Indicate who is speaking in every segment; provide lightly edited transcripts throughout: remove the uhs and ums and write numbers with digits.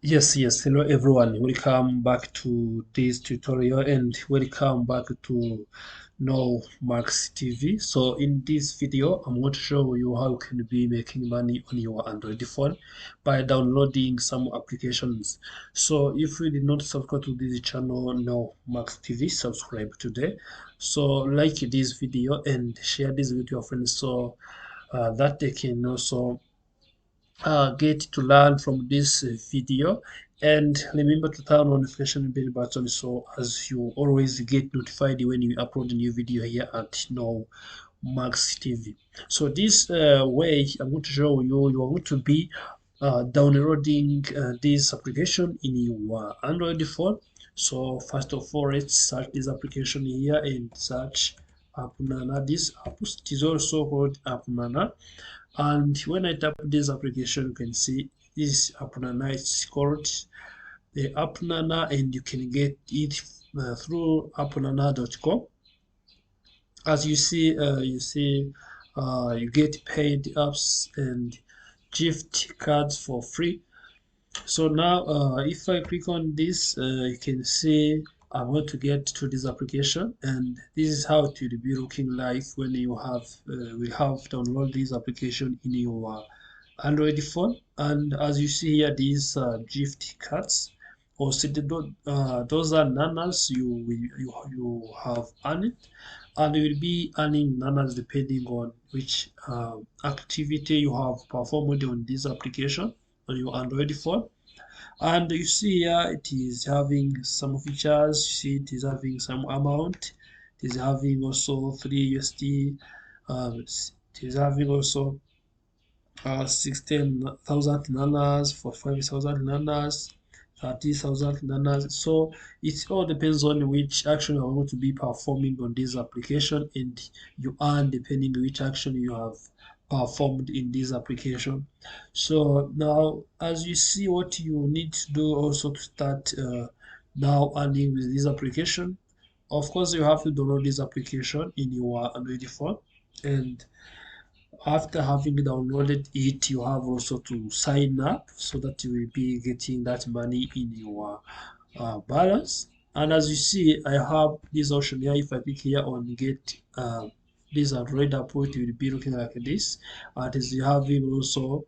Speaker 1: Yes, hello everyone. Welcome back to this tutorial and welcome back to No Max TV. So in this video, I'm going to show you how you can be making money on your Android phone by downloading some applications. So if you did not subscribe to this channel, No Max TV, subscribe today. So like this video and share this with your friends so that they can also get to learn from this video, and remember to turn on notification bell button so as you always get notified when we upload a new video here at No Max TV. So this way I'm going to show you, you are going to be downloading this application in your Android phone. So first of all, let's search this application here and search AppNana. This app is also called AppNana, and when I tap this application, you can see this AppNana is called the AppNana, and you can get it through appnana.com. As you get paid apps and gift cards for free. So now, if I click on this, you can see I want to get to this application, and this is how it will be looking like when you have we have download this application in your Android phone. And as you see here, these gift cards, or those are nanas you have earned, and you will be earning nanas depending on which activity you have performed on this application on your Android phone. And you see here it is having some features. You see it is having some amount. It is having also 3 USD. It is having also 16,000 nanas, for 5,000 nanas, 30,000 nanas. So it all depends on which action you are going to be performing on this application, and you earn depending on which action you have performed in this application. So now, as you see, what you need to do also to start now earning with this application, of course, you have to download this application in your Android phone, and after having downloaded it, you have also to sign up so that you will be getting that money in your balance. And as you see, I have this option here. If I click here on get this Android app, it will be looking like this. And is having also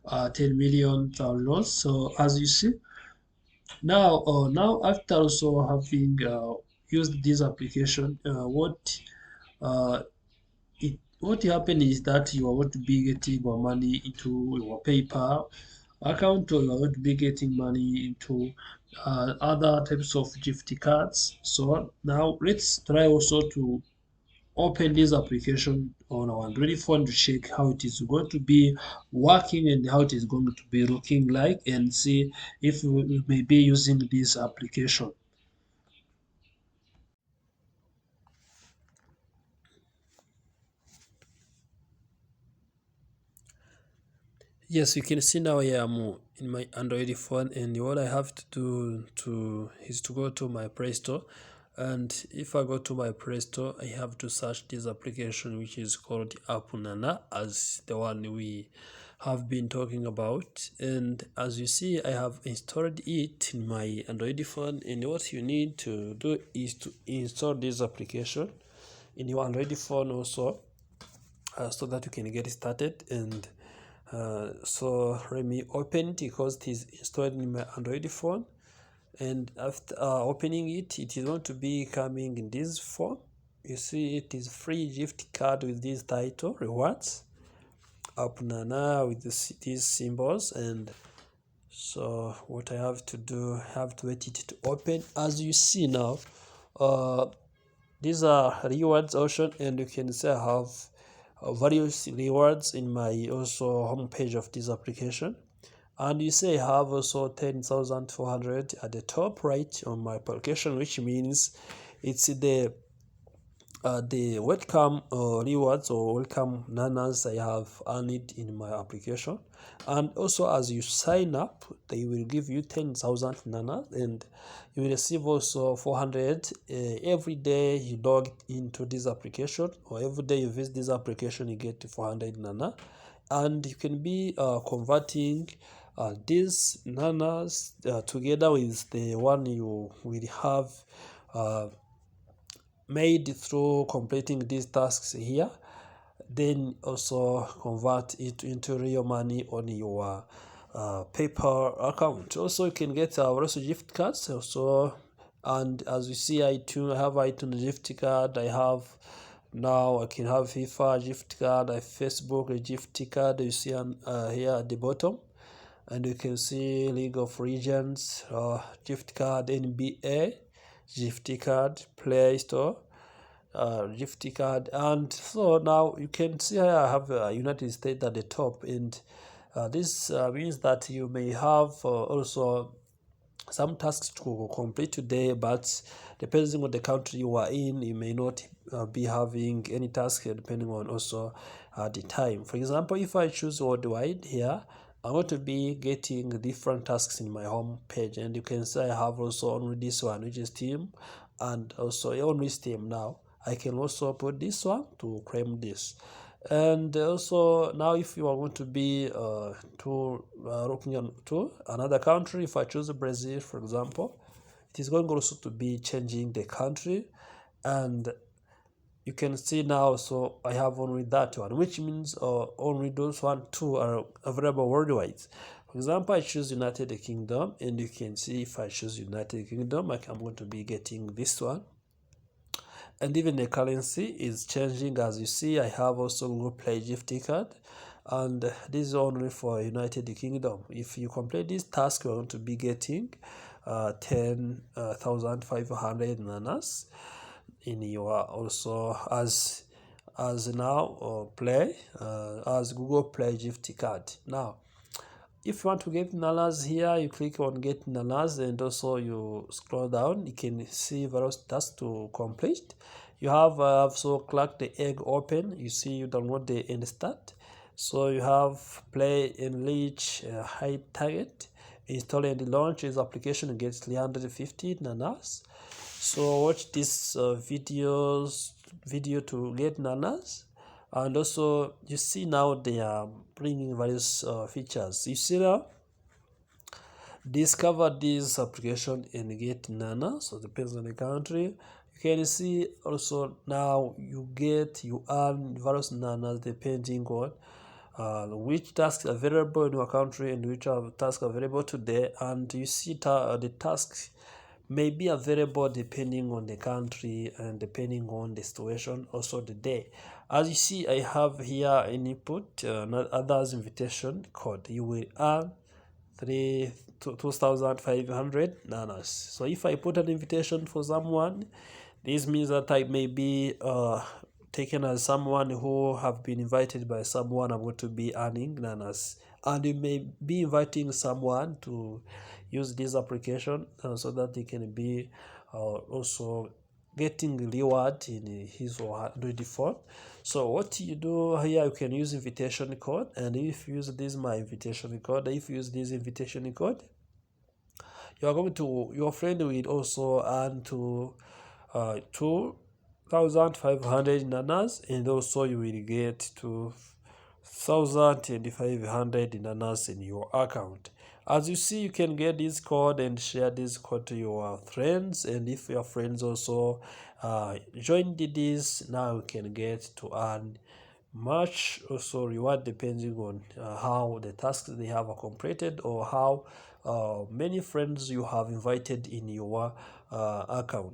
Speaker 1: 10 million downloads. So as you see, now after also having used this application, uh, what happen is that you are going to be getting more money into your PayPal account, or you are going to be getting money into other types of gift cards. So now let's try also to open this application on our Android phone to check how it is going to be working and how it is going to be looking like, and see if we may be using this application. Yes, you can see now I am in my Android phone, and what I have to do is to go to my Play Store. And if I go to my Play Store, I have to search this application which is called AppNana, as the one we have been talking about. And as you see, I have installed it in my Android phone, and what you need to do is to install this application in your Android phone also, so that you can get started. And so let me open it because it is installed in my Android phone. And after opening it, it is going to be coming in this form. You see, it is free gift card with this title, rewards, AppNana, with these symbols. And so what I have to do, I have to wait it to open. As you see now, uh, these are rewards option, and you can say I have various rewards in my also homepage of this application. And you say I have also 10,400 at the top right on my application, which means it's the welcome rewards or welcome nanas I have earned in my application. And also, as you sign up, they will give you 10,000 nanas, and you will receive also 400 every day you log into this application, or every day you visit this application you get 400 nana. And you can be converting these nanas together with the one you will have made through completing these tasks here, then also convert it into real money on your PayPal account. Also, you can get also gift cards also, and as you see, I have iTunes gift card. I have now I can have FIFA gift card, I Facebook gift card. You see here at the bottom, and you can see League of Legends gift card, NBA gift card, Play Store gift card. And so now you can see I have United States at the top, and this means that you may have also some tasks to complete today, but depending on the country you are in, you may not be having any task depending on also the time. For example, if I choose worldwide here, I'm going to be getting different tasks in my home page, and you can see I have also only this one, which is Steam, and also only Steam. Now I can also put this one to claim this. And also now if you are going to be looking to another country, if I choose Brazil for example, it is going also to be changing the country, and you can see now, so I have only that one, which means only those two are available worldwide. For example, I choose United Kingdom, and you can see if I choose United Kingdom, I'm going to be getting this one. And even the currency is changing. As you see, I have also Google Play gift card, and this is only for United Kingdom. If you complete this task, you're going to be getting 10,500 nanas in your also as now play as Google Play gift card. Now if you want to get nanas here, you click on get nanas, and also you scroll down, you can see various tasks to complete. You have also crack the egg open, you see you download the end start. So you have play, enrich, hide target, install and launch this application and get 350 nanas. So watch this video to get nanas. And also you see now they are bringing various features. You see now discover this application and get nana, so it depends on the country. You can see also now you earn various nanas depending on which tasks are available in your country and which are tasks available today. And you see the tasks may be available depending on the country and depending on the situation, also the day. As you see, I have here an input others invitation code. You will earn 2,500 nanas. So if I put an invitation for someone, this means that I may be taken as someone who have been invited by someone. I'm going to be earning nanas, and you may be inviting someone to use this application so that they can be also getting reward in his or her default. So what you do here, you can use invitation code, and if you use this my invitation code, if you use this invitation code, you are going to, your friend will also earn to 2,500 nanas, and also you will get 2,500 nanas in your account. As you see, you can get this code and share this code to your friends, and if your friends also join this, now you can get to earn much also reward depending on how the tasks they have completed, or how many friends you have invited in your account.